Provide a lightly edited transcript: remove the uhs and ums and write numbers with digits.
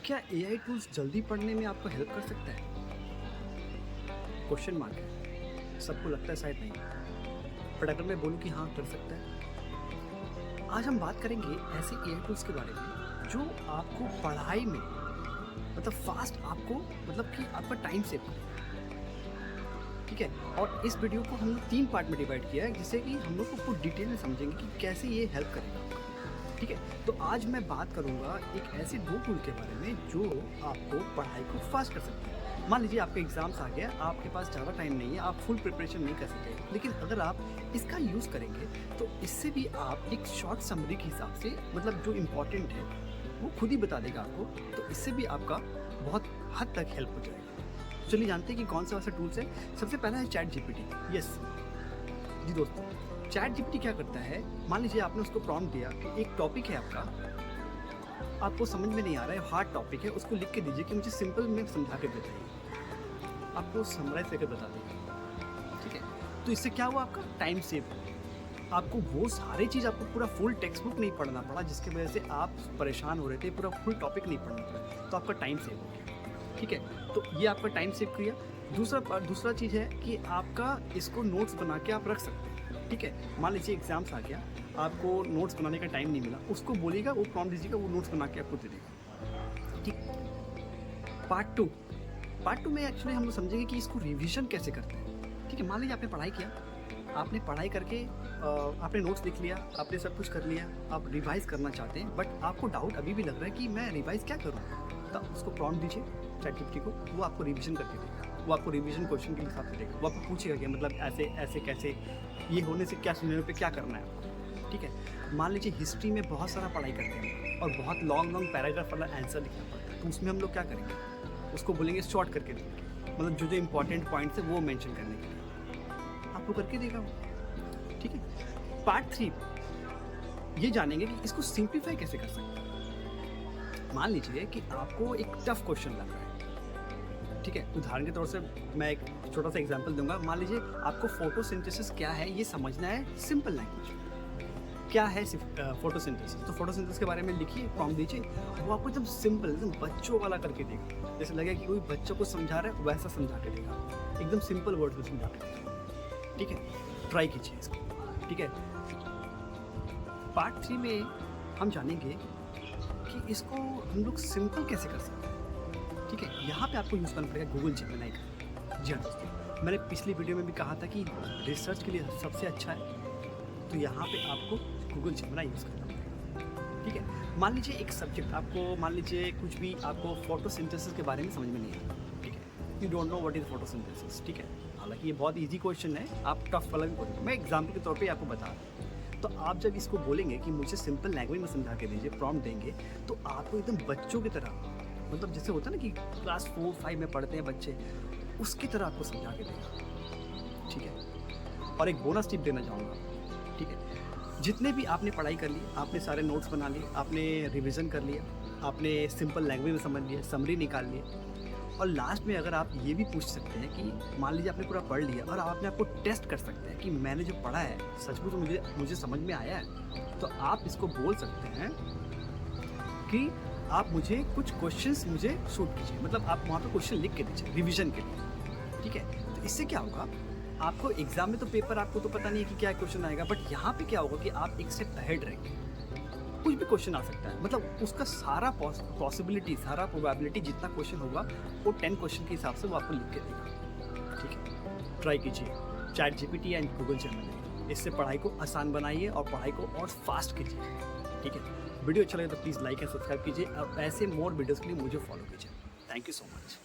क्या AI tools जल्दी पढ़ने में आपको हेल्प कर सकता है? क्वेश्चन मार्क है। सबको लगता है शायद नहीं, बट अगर मैं बोलूँ कि हाँ कर सकता है। आज हम बात करेंगे ऐसे एआई टूल्स के बारे में जो आपको पढ़ाई में मतलब फास्ट आपको मतलब कि आपका टाइम सेव करे। ठीक है, और इस वीडियो को हम लोग 3 पार्ट में डिवाइड किया है जिससे कि हम लोग को पूरी डिटेल में समझेंगे कि कैसे ये हेल्प करेगा। ठीक है, तो आज मैं बात करूंगा एक ऐसे 2 टूल के बारे में जो आपको पढ़ाई को फास्ट कर सकते हैं। मान लीजिए आपका एग्जाम्स आ गया, आपके पास ज़्यादा टाइम नहीं है, आप फुल प्रिपरेशन नहीं कर सकते, लेकिन अगर आप इसका यूज़ करेंगे तो इससे भी आप एक शॉर्ट समरी के हिसाब से मतलब जो इम्पोर्टेंट है वो खुद ही बता देगा आपको, तो इससे भी आपका बहुत हद तक हेल्प हो जाएगा। चलिए जानते हैं कि कौन सा ऐसा टूल्स है। सबसे पहला है चैट जीपीटी। यस जी दोस्तों, चैट जीपीटी क्या करता है, मान लीजिए आपने उसको प्रॉम्प्ट दिया कि एक टॉपिक है आपका, आपको समझ में नहीं आ रहा है, हार्ड टॉपिक है, उसको लिख के दीजिए कि मुझे सिंपल में समझा के बताइए, आपको समराइज करके बता देगा। ठीक है, तो इससे क्या हुआ, आपका टाइम सेव हो। आपको वो सारी चीज़ आपको पूरा फुल टेक्स्ट बुक नहीं पढ़ना पड़ा जिसकी वजह से आप परेशान हो रहे थे, पूरा फुल टॉपिक नहीं पढ़ना पड़ा, तो आपका टाइम सेव हो गया। ठीक है, तो ये आपका टाइम सेव किया। दूसरा चीज़ है कि आपका इसको नोट्स बना के आप रख सकते हैं। ठीक है, मान लीजिए एग्जाम्स आ गया, आपको नोट्स बनाने का टाइम नहीं मिला, उसको बोलिएगा, वो प्रॉम्प्ट दीजिएगा, वो नोट्स बना के आपको दे देगा। ठीक, पार्ट टू में एक्चुअली हम लोग समझेंगे कि इसको रिवीजन कैसे करते हैं। ठीक है, मान लीजिए आपने पढ़ाई किया, आपने पढ़ाई करके आपने नोट्स लिख लिया, आपने सब कुछ कर लिया, आप रिवाइज करना चाहते हैं, बट आपको डाउट अभी भी लग रहा है कि मैं रिवाइज क्या करूँ, तब उसको प्रॉम्प्ट दीजिए चैट जीपीटी को, वो आपको रिवीजन करके देगा। वो आपको रिवीजन क्वेश्चन के हिसाब से देगा, वो आपको पूछेगा कि मतलब ऐसे ऐसे कैसे, ये होने से क्या सिनेरियो पे क्या करना है आपको। ठीक है, मान लीजिए हिस्ट्री में बहुत सारा पढ़ाई करते हैं और बहुत लॉन्ग पैराग्राफ वाला आंसर लिखना पड़ता है, तो उसमें हम लोग क्या करेंगे, उसको बोलेंगे शॉर्ट करके देंगे, मतलब जो इंपॉर्टेंट पॉइंट्स है वो मेंशन करने के लिए आपको करके देगा वो। ठीक है, पार्ट 3 ये जानेंगे कि इसको सिंप्लीफाई कैसे कर सकते हैं। मान लीजिए कि आपको एक टफ क्वेश्चन लग रहा है। ठीक है, उदाहरण के तौर से मैं एक छोटा सा एग्जांपल दूंगा। मान लीजिए आपको फोटोसिंथेसिस क्या है ये समझना है सिंपल लैंग्वेज में। क्या है फोटोसिंथेसिस, तो फोटोसिंथेसिस के बारे में लिखिए, प्रॉम्प्ट दीजिए, वो आपको एकदम सिंपल, एकदम बच्चों वाला करके देगा, जैसे लगे कि कोई बच्चों को समझा रहा है वैसा समझा के देगा, एकदम सिंपल वर्ड में समझा के देगा। ठीक है, ट्राई कीजिए इसको। ठीक है, पार्ट 3 में हम जानेंगे कि इसको हम लोग सिंपल कैसे कर सकते हैं। ठीक है, यहाँ पे आपको यूज़ करना पड़ेगा गूगल जेमिनी का। जी हाँ दोस्तों, मैंने पिछली वीडियो में भी कहा था कि रिसर्च के लिए सबसे अच्छा है, तो यहाँ पे आपको गूगल जेमिनी यूज़ करना पड़ेगा। ठीक है, मान लीजिए एक सब्जेक्ट आपको, मान लीजिए कुछ भी आपको फोटोसिंथेसिस के बारे में समझ में नहीं आता। ठीक है, you don't know what is photosynthesis. ठीक है, हालांकि ये बहुत ईजी क्वेश्चन है, आप टफ वाला भी बोलेंगे, मैं एग्जाम्पल के तौर पर आपको बता रहा हूँ। तो आप जब इसको बोलेंगे कि मुझे सिंपल लैंग्वेज में समझा के दीजिए, प्रॉम्प्ट देंगे, तो आपको एकदम बच्चों की तरह, मतलब जैसे होता है ना कि क्लास 4-5 में पढ़ते हैं बच्चे, उसकी तरह आपको समझा के देगा। ठीक है, और एक बोनस टिप देना चाहूँगा। ठीक है, जितने भी आपने पढ़ाई कर ली, आपने सारे नोट्स बना लिए, आपने रिवीजन कर लिया, आपने सिंपल लैंग्वेज में समझ लिया, समरी निकाल लिया, और लास्ट में अगर आप ये भी पूछ सकते हैं कि मान लीजिए आपने पूरा पढ़ लिया और आप अपने आप को टेस्ट कर सकते हैं कि मैंने जो पढ़ा है सचमुच मुझे समझ में आया है, तो आप इसको बोल सकते हैं कि आप मुझे कुछ क्वेश्चंस मुझे शूट कीजिए, मतलब आप वहाँ पे क्वेश्चन लिख के दीजिए रिवीजन के लिए। ठीक है, तो इससे क्या होगा, आपको एग्जाम में तो पेपर आपको तो पता नहीं है कि क्या क्वेश्चन आएगा, बट यहाँ पे क्या होगा कि आप एक स्टेप अहेड रहेंगे, कुछ भी क्वेश्चन आ सकता है, मतलब उसका सारा पॉसिबिलिटी, सारा प्रोबेबिलिटी जितना क्वेश्चन होगा वो 10 क्वेश्चन के हिसाब से वो आपको लिख के देगा। ठीक है, ट्राई कीजिए chat GPT and Google Gemini, इससे पढ़ाई को आसान बनाइए और पढ़ाई को और फास्ट कीजिए। ठीक है, वीडियो अच्छा लगे तो प्लीज़ लाइक एंड सब्सक्राइब कीजिए और ऐसे मोर वीडियोज़ के लिए मुझे फॉलो कीजिए। Thank you so much.